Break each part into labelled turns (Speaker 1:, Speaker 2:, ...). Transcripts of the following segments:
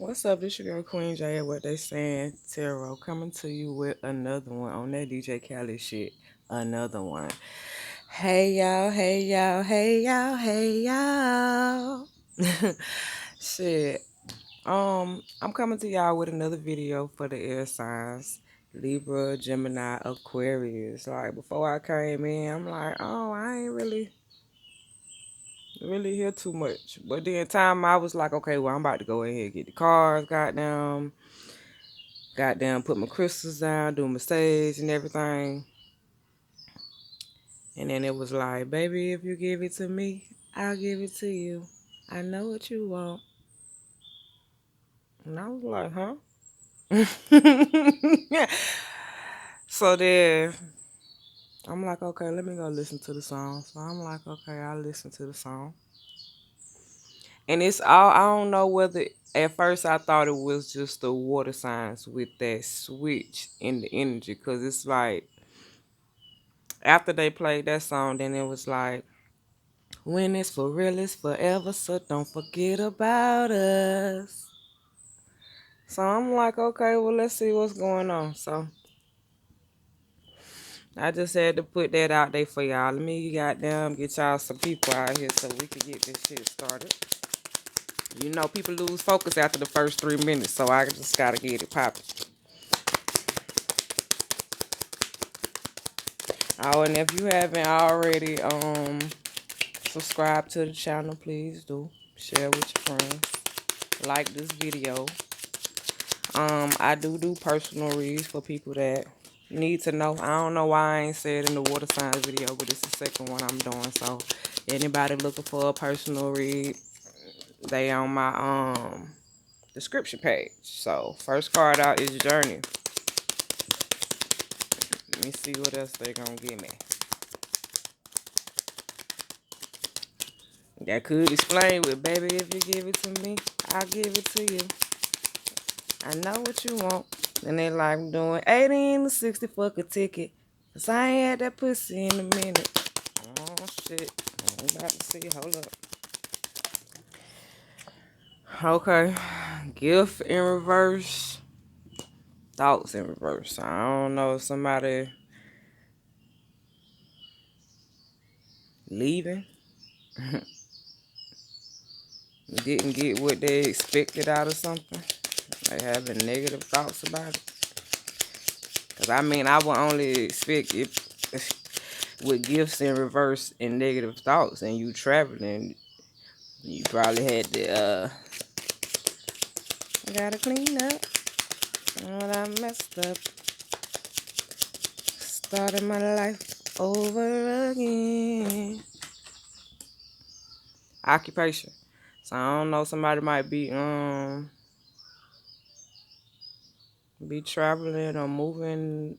Speaker 1: What's up? This your girl Queen J. And what they saying? Tarot coming to you with another one on that DJ Khaled shit. Another one. Hey y'all, hey y'all, hey y'all, hey y'all. Shit. I'm coming to y'all with another video for the air signs. Libra, Gemini, Aquarius. Like before I came in, I'm like, oh, I ain't really hear too much. But then time I was like, okay, well I'm about to go ahead and get the cars, goddamn put my crystals down, do my stage and everything. And then it was like, baby, if you give it to me, I'll give it to you. I know what you want. And I was like, huh? So then I'm like, okay, let me go listen to the song. So I'm like, okay, I'll listen to the song. And it's all, I don't know whether, at first I thought it was just the water signs with that switch in the energy. Because it's like, after they played that song, then it was like, when it's for real, it's forever, so don't forget about us. So I'm like, okay, well, let's see what's going on. So I just had to put that out there for y'all. Let me goddamn get y'all some people out here so we can get this shit started. You know, people lose focus after the first 3 minutes, so I just gotta get it popping. Oh, and if you haven't already subscribed to the channel, please do. Share with your friends. Like this video. I do personal reads for people that need to know. I don't know why I ain't said in the water signs video, but it's the second one I'm doing. So anybody looking for a personal read, they on my description page. So first card out is Journey. Let me see what else they gonna give me. That could explain with, baby, if you give it to me, I'll give it to you. I know what you want. And they like doing 18 to 60 fuck a ticket. Cause I ain't had that pussy in a minute. Oh shit. I'm about to see. Hold up. Okay. Gift in reverse. Thoughts in reverse. I don't know if somebody leaving. Didn't get what they expected out of something. They having negative thoughts about it. Cause I mean, I would only expect if with gifts in reverse and negative thoughts and you traveling, you probably had to I gotta clean up what I messed up. Started my life over again. Occupation. So I don't know, somebody might be traveling or moving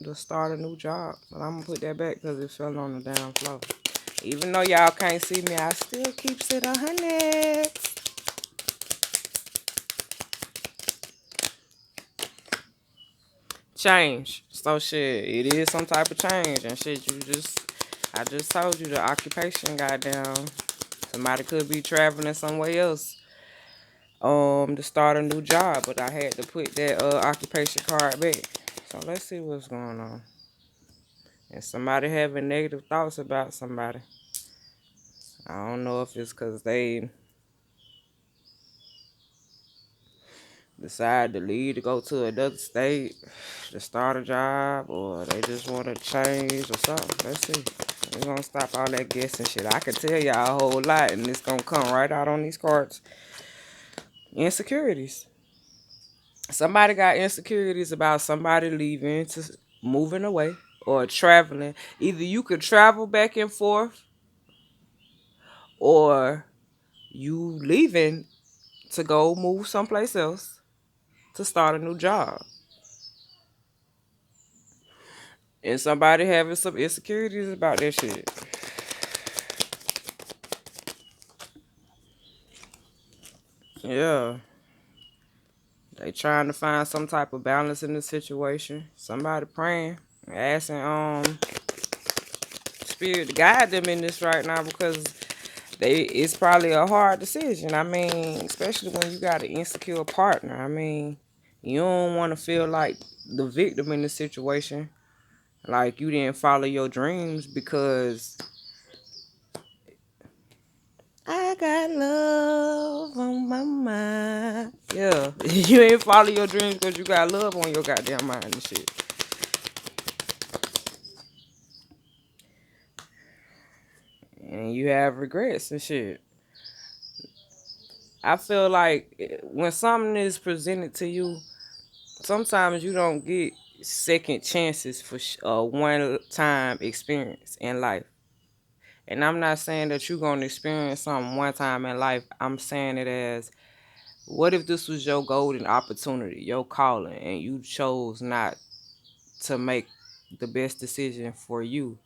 Speaker 1: to start a new job. But I'm gonna put that back because it fell on the down floor. Even though y'all can't see me, I still keeps it 100. Change. So shit, it is some type of change and shit. I just told you the occupation. Goddamn, somebody could be traveling somewhere else to start a new job, but I had to put that occupation card back. So let's see what's going on. And somebody having negative thoughts about somebody. I don't know if it's because they decide to leave to go to another state to start a job, or they just want to change or something. Let's see. We're going to stop all that guessing shit. I can tell y'all a whole lot, and it's going to come right out on these cards. Insecurities. Somebody got insecurities about somebody leaving to moving away or traveling. Either you could travel back and forth, or you leaving to go move someplace else to start a new job. And somebody having some insecurities about that shit. Yeah. They trying to find some type of balance in the situation. Somebody praying, asking spirit to guide them in this right now, because it's probably a hard decision. I mean, especially when you got an insecure partner. I mean, you don't want to feel like the victim in the situation. Like you didn't follow your dreams because I got love on my mind. Yeah, you ain't follow your dreams because you got love on your goddamn mind and shit. And you have regrets and shit. I feel like when something is presented to you, sometimes you don't get second chances for a one time experience in life. And I'm not saying that you're going to experience something one time in life. I'm saying it as, what if this was your golden opportunity, your calling, and you chose not to make the best decision for you?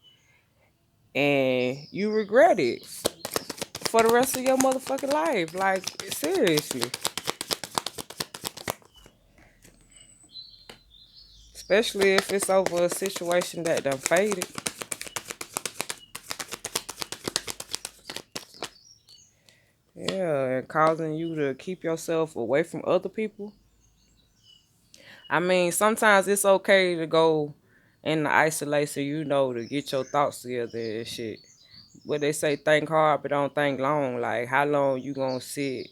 Speaker 1: And you regret it for the rest of your motherfucking life. Like, seriously. Especially if it's over a situation that done faded. Yeah, and causing you to keep yourself away from other people. I mean, sometimes it's okay to go in the isolation, to get your thoughts together and shit. But they say think hard, but don't think long. Like, how long you gonna sit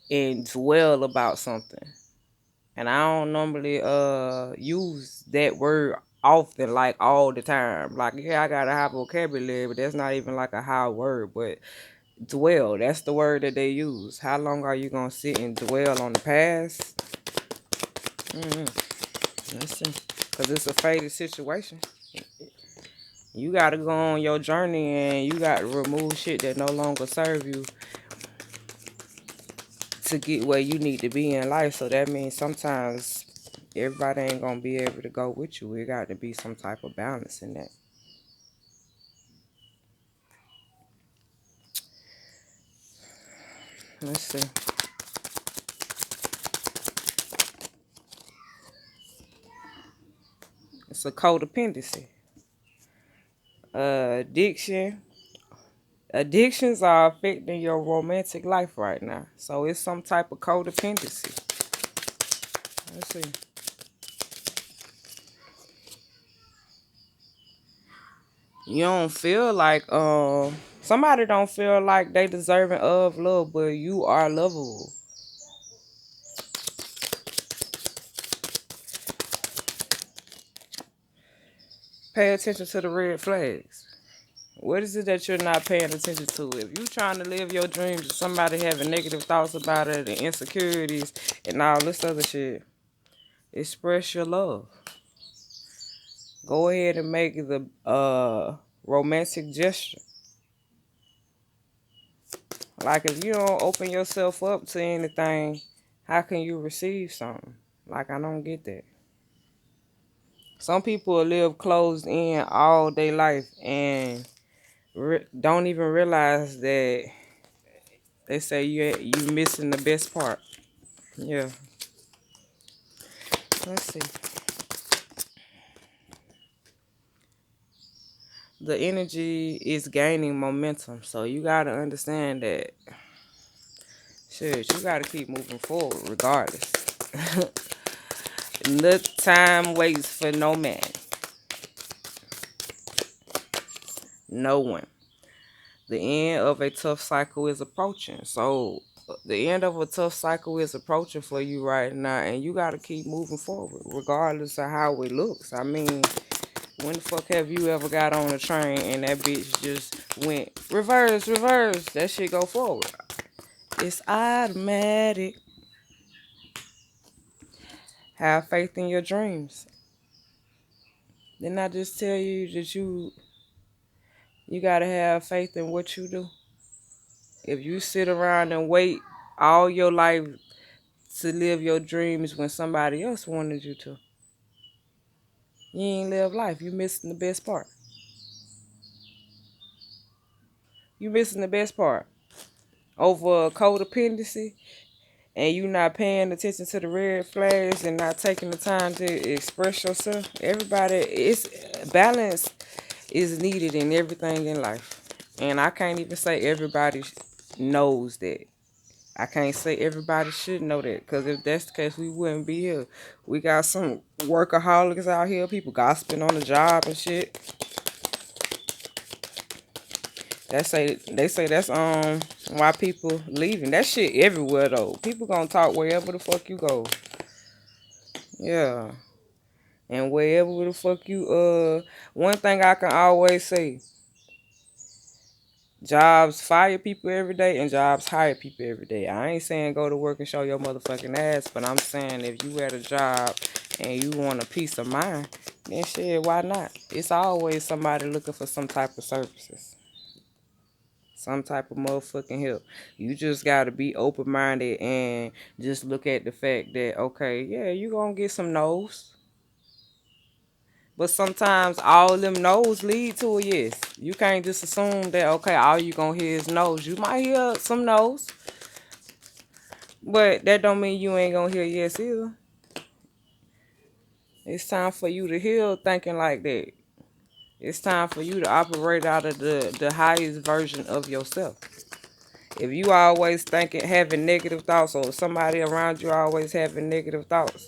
Speaker 1: and dwell about something? And I don't normally use that word often, like all the time. Like, yeah, I got a high vocabulary, but that's not even like a high word. But dwell, that's the word that they use. How long are you gonna sit and dwell on the past? Let's see. Because it's a faded situation. You got to go on your journey and you got to remove shit that no longer serve you to get where you need to be in life. So that means sometimes everybody ain't going to be able to go with you. It got to be some type of balance in that. Let's see. It's a codependency. Addiction. Addictions are affecting your romantic life right now. So it's some type of codependency. Let's see. You don't feel like somebody don't feel like they deserving of love, but you are lovable. Pay attention to the red flags. What is it that you're not paying attention to? If you trying to live your dreams and somebody having negative thoughts about it and insecurities and all this other shit, express your love. Go ahead and make the romantic gesture. Like, if you don't open yourself up to anything, how can you receive something? Like, I don't get that. Some people live closed in all day life and don't even realize that they say you missing the best part. Yeah. Let's see. The energy is gaining momentum, so you gotta understand that. Shit, you gotta keep moving forward regardless. The time waits for no man. No one. The end of a tough cycle is approaching. So the end of a tough cycle is approaching for you right now, and you got to keep moving forward regardless of how it looks. I mean, when the fuck have you ever got on a train and that bitch just went reverse, reverse? That shit go forward. It's automatic. Have faith in your dreams. Didn't I just tell you that you gotta have faith in what you do? If you sit around and wait all your life to live your dreams when somebody else wanted you to, you ain't live life. You missing the best part. You missing the best part. Over codependency and you not paying attention to the red flags and not taking the time to express yourself. Everybody, it's balance is needed in everything in life. And I can't even say everybody knows that. I can't say everybody should know that, because if that's the case, we wouldn't be here. We got some workaholics out here, people gossiping on the job and shit. They say that's why people leaving. That shit everywhere though. People gonna talk wherever the fuck you go. Yeah. And wherever the fuck you one thing I can always say, jobs fire people every day and jobs hire people every day. I ain't saying go to work and show your motherfucking ass, but I'm saying if you at a job and you want a peace of mind, then shit, why not? It's always somebody looking for some type of services. Some type of motherfucking help. You just gotta be open minded and just look at the fact that, okay, yeah, you gonna get some no's. But sometimes all them no's lead to a yes. You can't just assume that, okay, all you gonna hear is no's. You might hear some no's, but that don't mean you ain't gonna hear yes either. It's time for you to heal thinking like that. It's time for you to operate out of the highest version of yourself. If you always thinking, having negative thoughts, or somebody around you always having negative thoughts,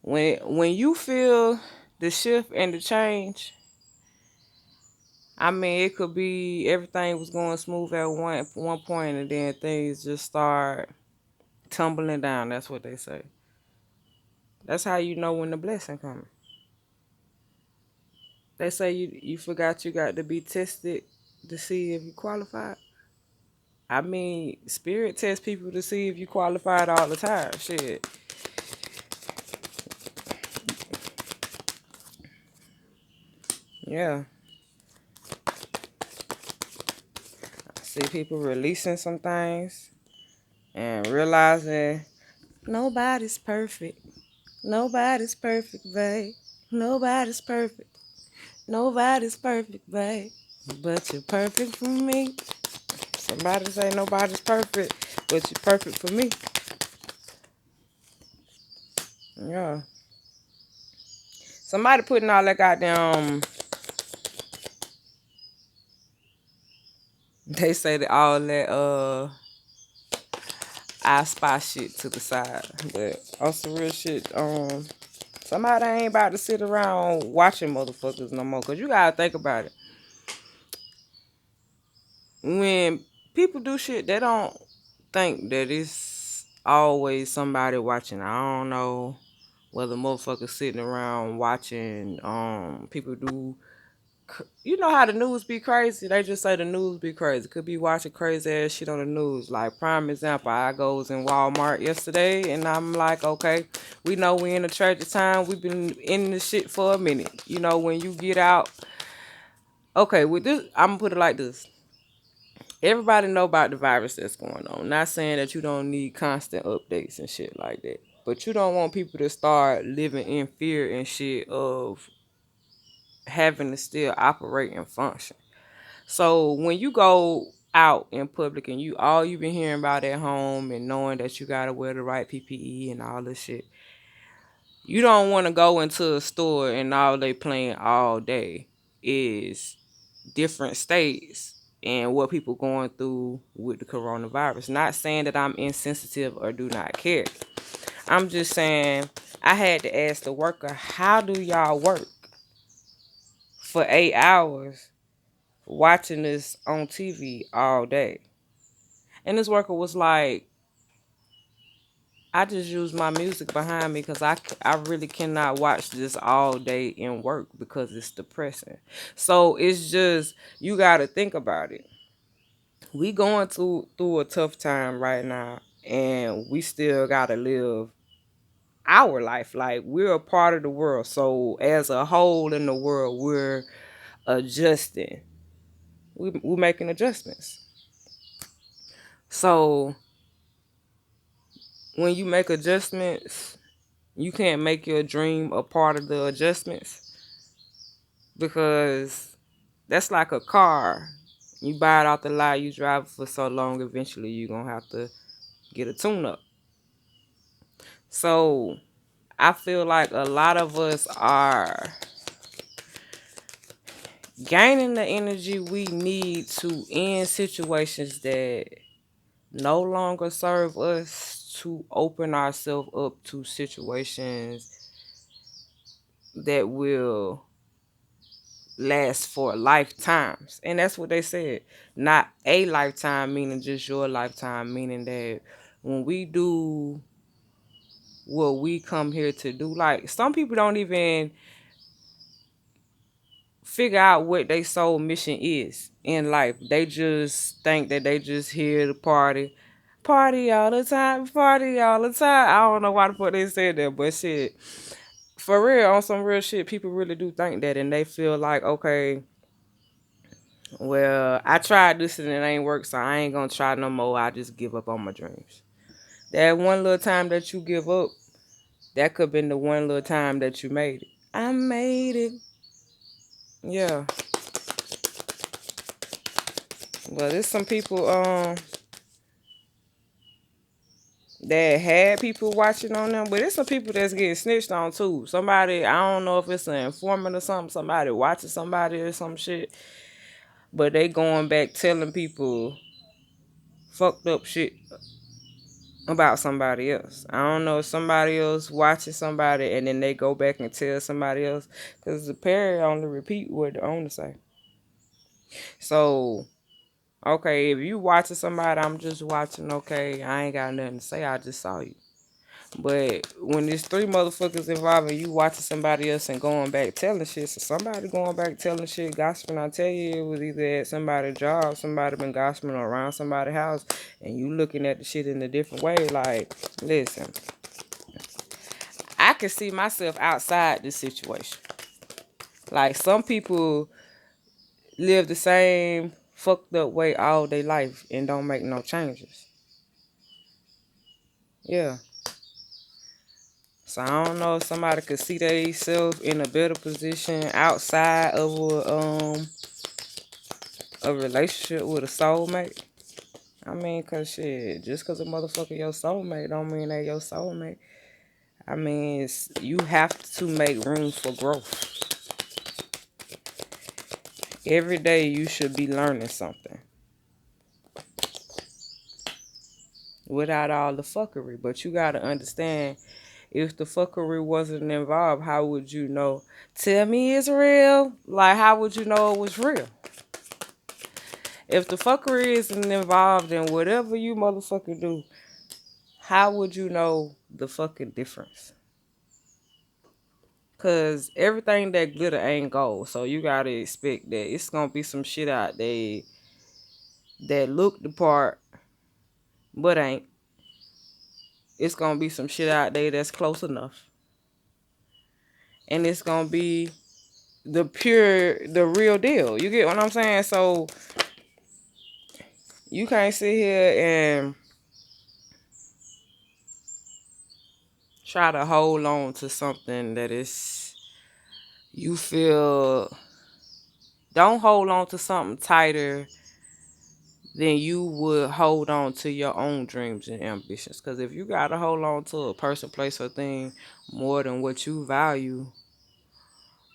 Speaker 1: when you feel the shift and the change, I mean, it could be everything was going smooth at one point, and then things just start tumbling down. That's what they say. That's how you know when the blessing coming. They say you forgot you got to be tested to see if you qualified. I mean, spirit tests people to see if you qualified all the time. Shit. Yeah. I see people releasing some things and realizing nobody's perfect. Nobody's perfect, babe. Nobody's perfect. Nobody's perfect, babe. But you're perfect for me. Somebody say nobody's perfect, but you're perfect for me. Yeah. Somebody putting all that goddamn. They say that all that I spy shit to the side. But on some real shit, somebody ain't about to sit around watching motherfuckers no more. Cause you gotta think about it. When people do shit, they don't think that it's always somebody watching. I don't know whether motherfuckers sitting around watching people do. You know how the news be crazy? They just say the news be crazy. Could be watching crazy ass shit on the news. Like, prime example, I goes in Walmart yesterday and I'm like, okay, we know we in a tragic time. We've been in this shit for a minute. You know, when you get out, okay, with this, I'm gonna put it like this. Everybody know about the virus that's going on. Not saying that you don't need constant updates and shit like that. But you don't want people to start living in fear and shit of having to still operate and function. So when you go out in public and you been hearing about at home and knowing that you gotta wear the right PPE and all this shit, you don't want to go into a store and all they playing all day is different states and what people going through with the coronavirus. Not saying that I'm insensitive or do not care. I'm just saying I had to ask the worker, how do y'all work for 8 hours watching this on TV all day? And this worker was like, I just use my music behind me because I really cannot watch this all day in work because it's depressing. So it's just, you got to think about it. We going through a tough time right now and we still got to live our life. Like, we're a part of the world. So as a whole in the world, we're adjusting. We're making adjustments. So when you make adjustments, you can't make your dream a part of the adjustments, because that's like a car. You buy it off the lot, you drive it for so long, eventually you're going to have to get a tune up. So I feel like a lot of us are gaining the energy we need to end situations that no longer serve us, to open ourselves up to situations that will last for lifetimes. And that's what they said. Not a lifetime, meaning just your lifetime, meaning that when we do what we come here to do, like some people don't even figure out what their soul mission is in life. They just think that they just here to party. Party all the time, party all the time. I don't know why the fuck they said that, but shit. For real, on some real shit, people really do think that, and they feel like, okay, well, I tried this and it ain't worked, so I ain't gonna try no more. I just give up on my dreams. That one little time that you give up, that could have been the one little time that you made it. I made it. Yeah. Well, there's some people that had people watching on them, but there's some people that's getting snitched on too. Somebody, I don't know if it's an informant or something, somebody watching somebody or some shit, but they going back telling people fucked up shit about somebody else. I don't know if somebody else watching somebody and then they go back and tell somebody else, because the parent only repeat what the owner say. So, okay, if you watching somebody, I'm just watching, okay, I ain't got nothing to say, I just saw you. But when there's three motherfuckers involved and you watching somebody else and going back telling shit, so somebody going back telling shit, gossiping, I tell you, it was either at somebody's job, somebody been gossiping around somebody's house, and you looking at the shit in a different way. Like, listen, I can see myself outside this situation. Like, some people live the same fucked up way all their life and don't make no changes. Yeah. So I don't know if somebody could see themselves in a better position outside of a relationship with a soulmate. I mean, cause shit, just cause a motherfucker your soulmate don't mean they your soulmate. I mean, you have to make room for growth. Every day you should be learning something. Without all the fuckery. But you gotta understand, if the fuckery wasn't involved, how would you know? Tell me it's real. Like, how would you know it was real? If the fuckery isn't involved in whatever you motherfucker do, how would you know the fucking difference? Cause everything that glitter ain't gold. So you gotta expect that it's gonna be some shit out there that look the part but ain't. It's gonna be some shit out there that's close enough. And it's gonna be the real deal. You get what I'm saying? So you can't sit here and try to hold on to something that is, you feel, don't hold on to something tighter than you would hold on to your own dreams and ambitions. Because if you got to hold on to a person, place, or thing more than what you value,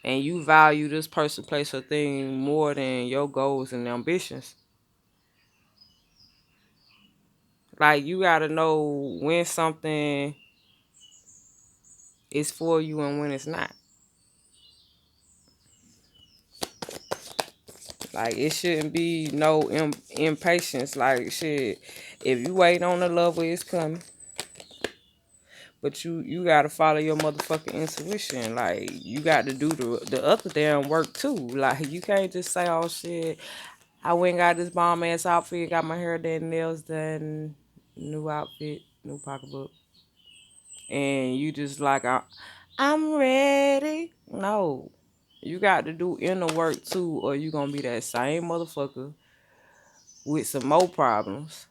Speaker 1: and you value this person, place, or thing more than your goals and ambitions, like, you got to know when something is for you and when it's not. Like, it shouldn't be no impatience. Like, shit, if you wait on the love where it's coming, but you got to follow your motherfucking intuition. Like, you got to do the other damn work too. Like, you can't just say, oh shit, I went and got this bomb ass outfit, got my hair done, nails done, new outfit, new pocketbook, and you just like, I'm ready. No. You got to do inner work too, or you gonna be that same motherfucker with some more problems.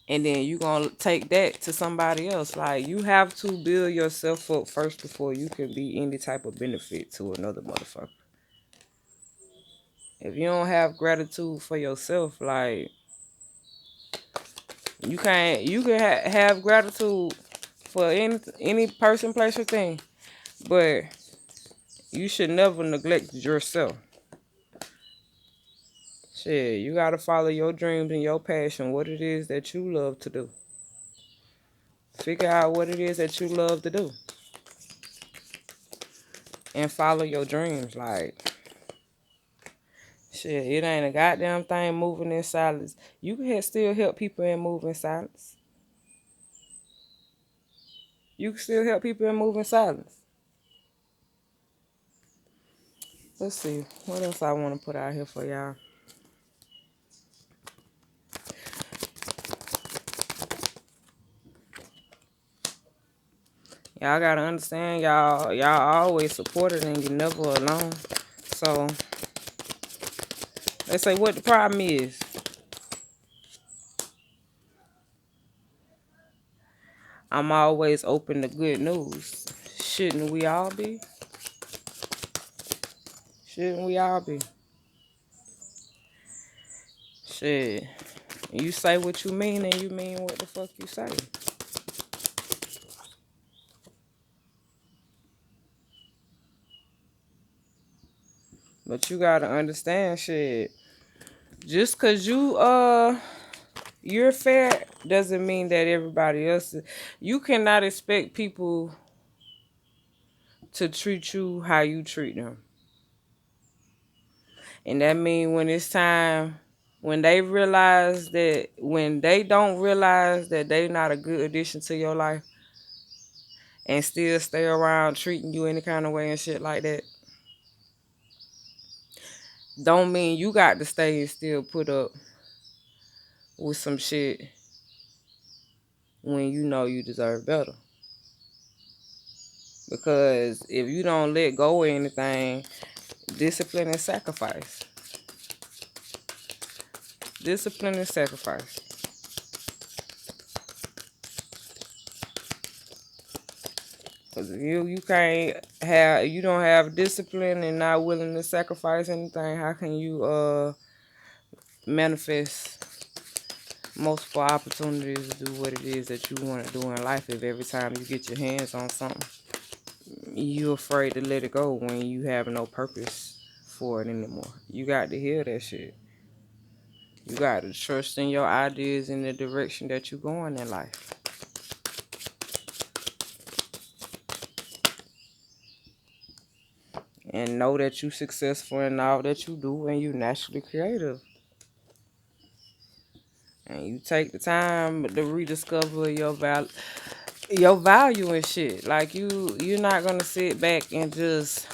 Speaker 1: And then you gonna take that to somebody else. Like, you have to build yourself up first before you can be any type of benefit to another motherfucker. If you don't have gratitude for yourself, like, you can have gratitude for any person, place, or thing, but you should never neglect yourself. Shit, you gotta follow your dreams and your passion, what it is that you love to do. Figure out what it is that you love to do. And follow your dreams. Like, shit, it ain't a goddamn thing moving in silence. You can still help people and move in silence. You can still help people and move in silence. Let's see. What else I want to put out here for y'all? Y'all gotta understand, y'all always supported and you're never alone. So they say what the problem is. I'm always open to good news. Shouldn't we all be? Shouldn't we all be? Shit. You say what you mean and you mean what the fuck you say. But you gotta understand, shit. Just cause you're fair doesn't mean that everybody else is. You cannot expect people to treat you how you treat them. And that means when it's time, when they don't realize that they not a good addition to your life and still stay around treating you any kind of way and shit like that, don't mean you got to stay and still put up with some shit when you know you deserve better. Because if you don't let go of anything, discipline and sacrifice. Discipline and sacrifice. Because if you don't have discipline and not willing to sacrifice anything, how can you manifest multiple opportunities to do what it is that you want to do in life if every time you get your hands on something, you're afraid to let it go when you have no purpose for it anymore? You got to hear that shit. You got to trust in your ideas and the direction that you're going in life. And know that you're successful in all that you do and you're naturally creative. And you take the time to rediscover your value and shit. Like you're not gonna sit back and just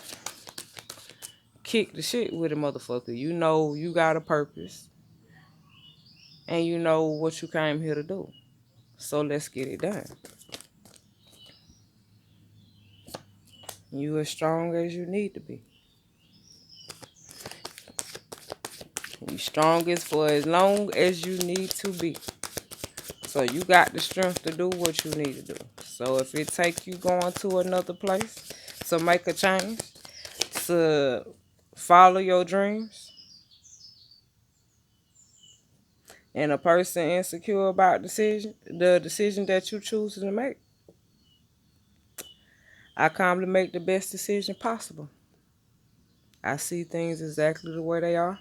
Speaker 1: kick the shit with a motherfucker. You know you got a purpose. And you know what you came here to do. So let's get it done. You as strong as you need to be. You strongest for as long as you need to be. So you got the strength to do what you need to do. So if it take you going to another place to make a change, to follow your dreams, and a person insecure about the decision that you choose to make, I calmly make the best decision possible. I see things exactly the way they are,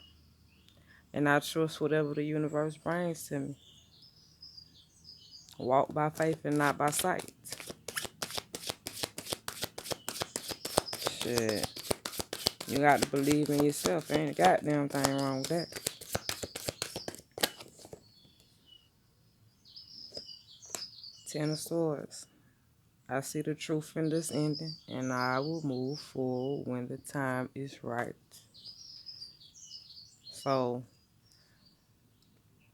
Speaker 1: and I trust whatever the universe brings to me. Walk by faith and not by sight. Shit. You got to believe in yourself. Ain't a goddamn thing wrong with that. Ten of Swords. I see the truth in this ending, and I will move forward when the time is right. So,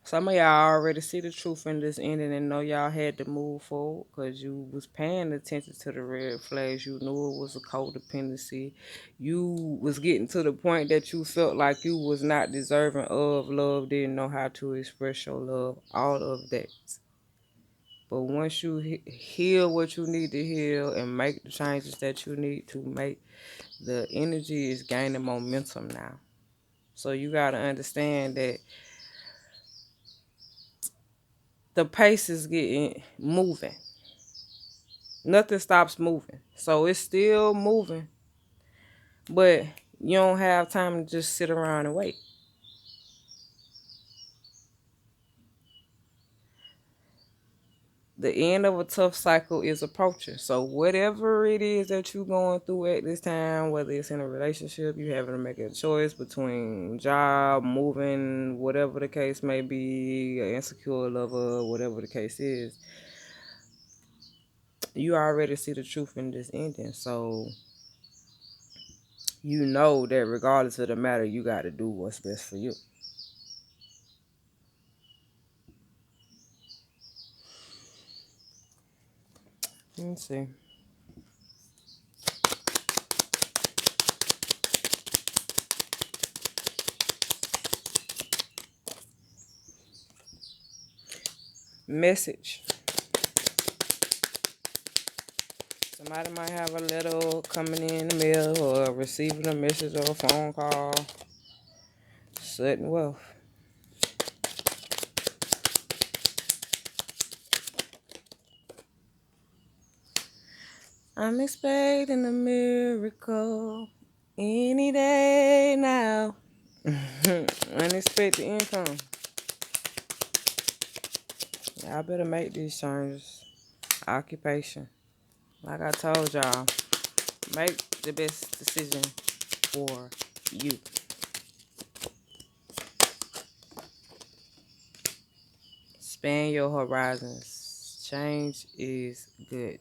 Speaker 1: some of y'all already see the truth in this ending and know y'all had to move forward because you was paying attention to the red flags. You knew it was a codependency. You was getting to the point that you felt like you was not deserving of love, didn't know how to express your love, all of that. But once you heal what you need to heal and make the changes that you need to make, the energy is gaining momentum now. So you got to understand that the pace is getting moving. Nothing stops moving. So it's still moving. But you don't have time to just sit around and wait. the end of a tough cycle is approaching. So whatever it is that you're going through at this time, whether it's in a relationship, you having to make a choice between job, moving, whatever the case may be, an insecure lover, whatever the case is, you already see the truth in this ending. So you know that regardless of the matter, you got to do what's best for you. Let me see. Message. Somebody might have a letter coming in the mail or receiving a message or a phone call. Sudden wealth. I'm expecting a miracle any day now. Unexpected income. Y'all better make these changes. Occupation. Like I told y'all, make the best decision for you. Expand your horizons. Change is good.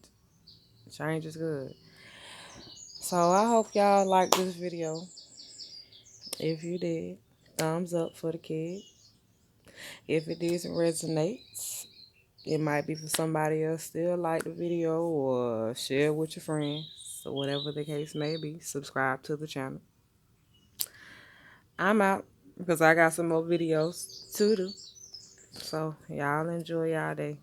Speaker 1: Change is good. So I hope y'all like this video. If you did, thumbs up for the kid. If it doesn't resonate, it might be for somebody else still like the video, or share with your friends. So whatever the case may be, subscribe to the channel. I'm out because I got some more videos to do. So y'all enjoy y'all day.